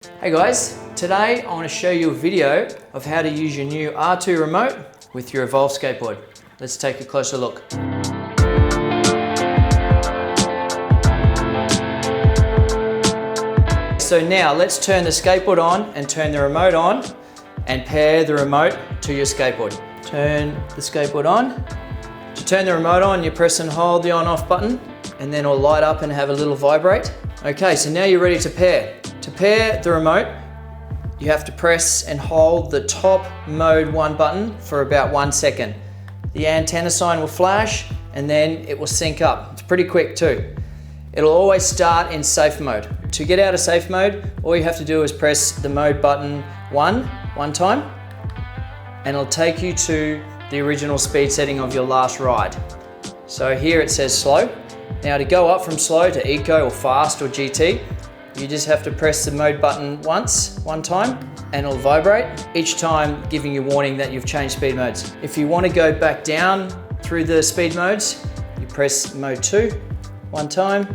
Hey guys, today I want to show you a video of how to use your new R2 remote with your Evolve skateboard. Let's take a closer look. So now let's turn the skateboard on and turn the remote on and pair the remote to your skateboard. Turn the skateboard on. To turn the remote on, you press and hold the on-off button and then it'll light up and have a little vibrate. Okay, so now you're ready to pair. To pair the remote, you have to press and hold the top mode 1 button for about 1 second. The antenna sign will flash and then it will sync up. It's pretty quick too. It'll always start in safe mode. To get out of safe mode, all you have to do is press the mode button one time and it'll take you to the original speed setting of your last ride. So here it says slow. Now to go up from slow to eco or fast or GT, you just have to press the mode button one time and it'll vibrate, each time giving you warning that you've changed speed modes. If you want to go back down through the speed modes, you press mode 2 1 time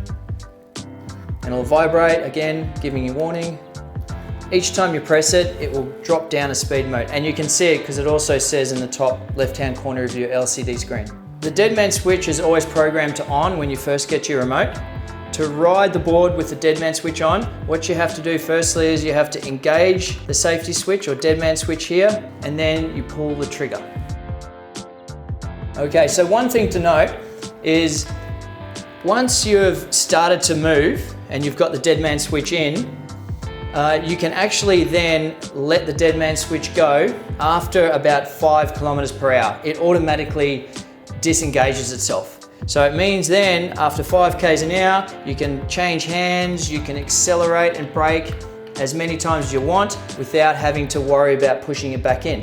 and it'll vibrate again, giving you warning. Each time you press it, it will drop down a speed mode, and you can see it because it also says in the top left-hand corner of your LCD screen. The Deadman switch is always programmed to on when you first get your remote. To ride the board with the Deadman switch on, what you have to do firstly is you have to engage the safety switch or Deadman switch here, and then you pull the trigger. Okay, so one thing to note is once you've started to move and you've got the Deadman switch in, you can actually then let the Deadman switch go after about 5 kilometers per hour. It automatically disengages itself. So it means then after 5 k's an hour, you can change hands, you can accelerate and brake as many times as you want without having to worry about pushing it back in.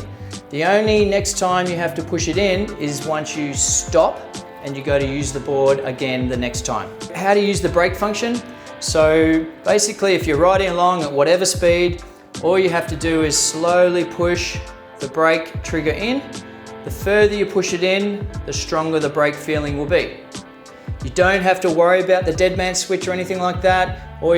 The only next time you have to push it in is once you stop and you go to use the board again the next time. How to use the brake function? So basically if you're riding along at whatever speed, all you have to do is slowly push the brake trigger in. The further you push it in, the stronger the brake feeling will be. You don't have to worry about the Deadman switch or anything like that, or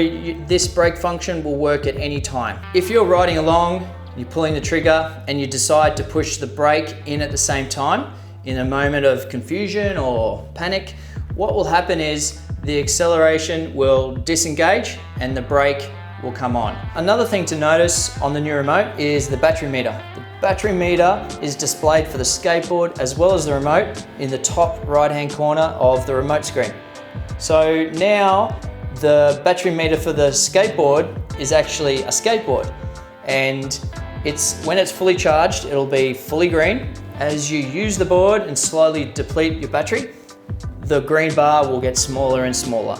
this brake function will work at any time. If you're riding along, you're pulling the trigger and you decide to push the brake in at the same time, in a moment of confusion or panic, what will happen is the acceleration will disengage and the brake will come on. Another thing to notice on the new remote is the battery meter. The battery meter is displayed for the skateboard as well as the remote in the top right-hand corner of the remote screen. So now the battery meter for the skateboard is actually a skateboard, and when it's fully charged, it'll be fully green. As you use the board and slowly deplete your battery, the green bar will get smaller and smaller.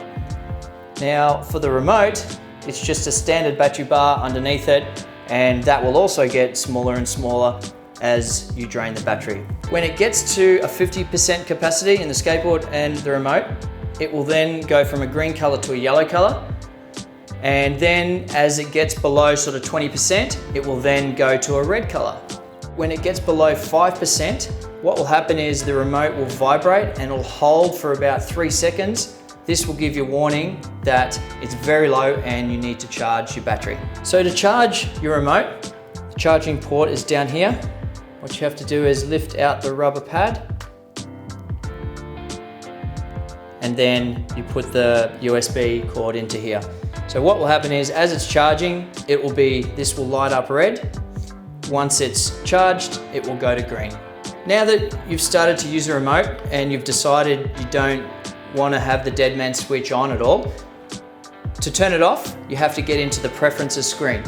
Now for the remote, it's just a standard battery bar underneath it, and that will also get smaller and smaller as you drain the battery. When it gets to a 50% capacity in the skateboard and the remote, it will then go from a green color to a yellow color. And then as it gets below sort of 20%, it will then go to a red color. When it gets below 5%, what will happen is the remote will vibrate and it'll hold for about 3 seconds. This will give you a warning that it's very low and you need to charge your battery. So to charge your remote, the charging port is down here. What you have to do is lift out the rubber pad and then you put the USB cord into here. So what will happen is as it's charging, this will light up red. Once it's charged, it will go to green. Now that you've started to use the remote and you've decided you don't want to have the Deadman switch on at all, to turn it off, you have to get into the preferences screen.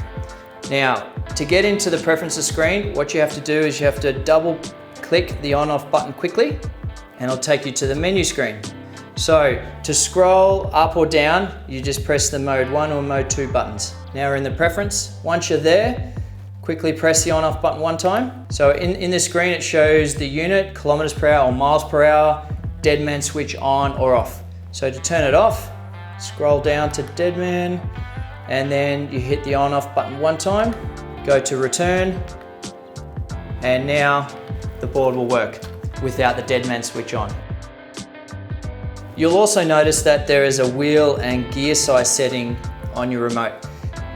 Now, to get into the preferences screen, what you have to do is you have to double click the on-off button quickly and it'll take you to the menu screen. So to scroll up or down, you just press the mode 1 or mode 2 buttons. Now we're in the preference. Once you're there, quickly press the on-off button 1 time. So in this screen, it shows the unit, kilometers per hour or miles per hour, Deadman switch on or off. So to turn it off, scroll down to Deadman, and then you hit the on-off button 1 time, go to return, and now the board will work without the Deadman switch on. You'll also notice that there is a wheel and gear size setting on your remote.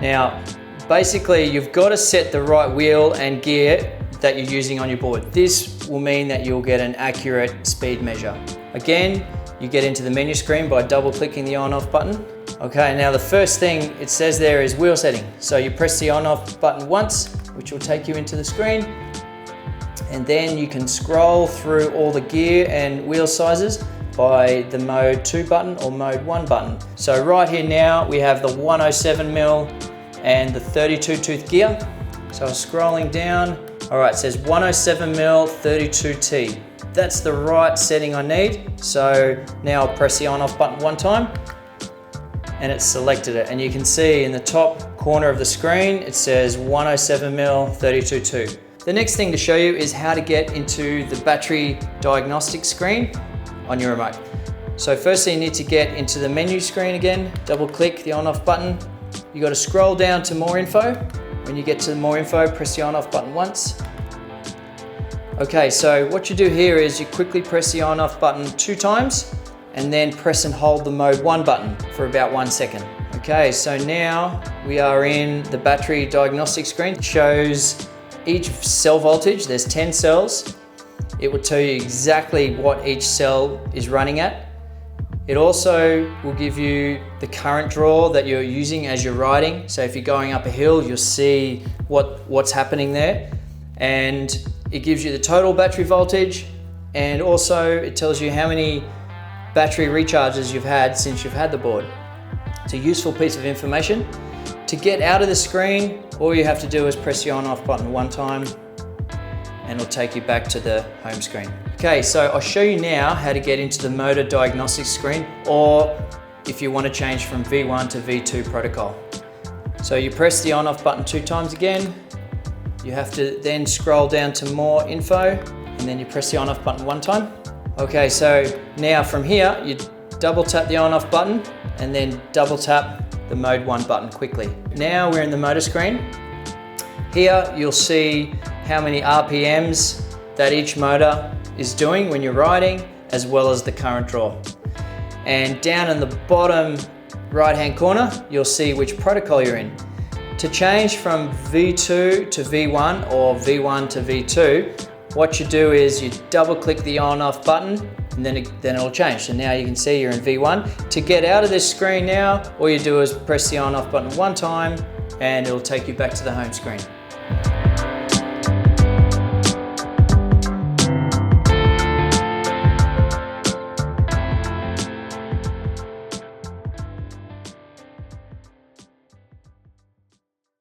Now, Basically, you've got to set the right wheel and gear that you're using on your board. This will mean that you'll get an accurate speed measure. Again, you get into the menu screen by double clicking the on off button. Okay, now the first thing it says there is wheel setting. So you press the on off button once, which will take you into the screen. And then you can scroll through all the gear and wheel sizes by the mode 2 button or mode 1 button. So right here now, we have the 107mm and the 32 tooth gear. So scrolling down, all right, it says 107mm 32T. That's the right setting I need. So now I'll press the on off button one time and it's selected it. And you can see in the top corner of the screen, it says 107mm 32.2. The next thing to show you is how to get into the battery diagnostic screen on your remote. So firstly, you need to get into the menu screen again, double click the on off button. You got to scroll down to more info. When you get to more info, press the on off button once. Okay, so what you do here is you quickly press the on off button 2 times and then press and hold the mode 1 button for about 1 second. Okay, so now we are in the battery diagnostic screen. It shows each cell voltage. There's 10 cells. It will tell you exactly what each cell is running at. It also will give you the current draw that you're using as you're riding. So if you're going up a hill, you'll see what's happening there. And it gives you the total battery voltage, and also it tells you how many battery recharges you've had since you've had the board. It's a useful piece of information. To get out of the screen, all you have to do is press the on off button 1 time and it'll take you back to the home screen. Okay, so I'll show you now how to get into the motor diagnostics screen, or if you want to change from V1 to V2 protocol. So you press the on off button 2 times again. You have to then scroll down to more info and then you press the on off button 1 time. Okay, so now from here, you double tap the on off button and then double tap the mode 1 button quickly. Now we're in the motor screen. Here you'll see how many RPMs that each motor is doing when you're riding, as well as the current draw. And down in the bottom right hand corner, you'll see which protocol you're in. To change from V2 to V1 or V1 to V2, what you do is you double click the on off button and then it'll change. So now you can see you're in V1. To get out of this screen now, all you do is press the on off button 1 time and it'll take you back to the home screen.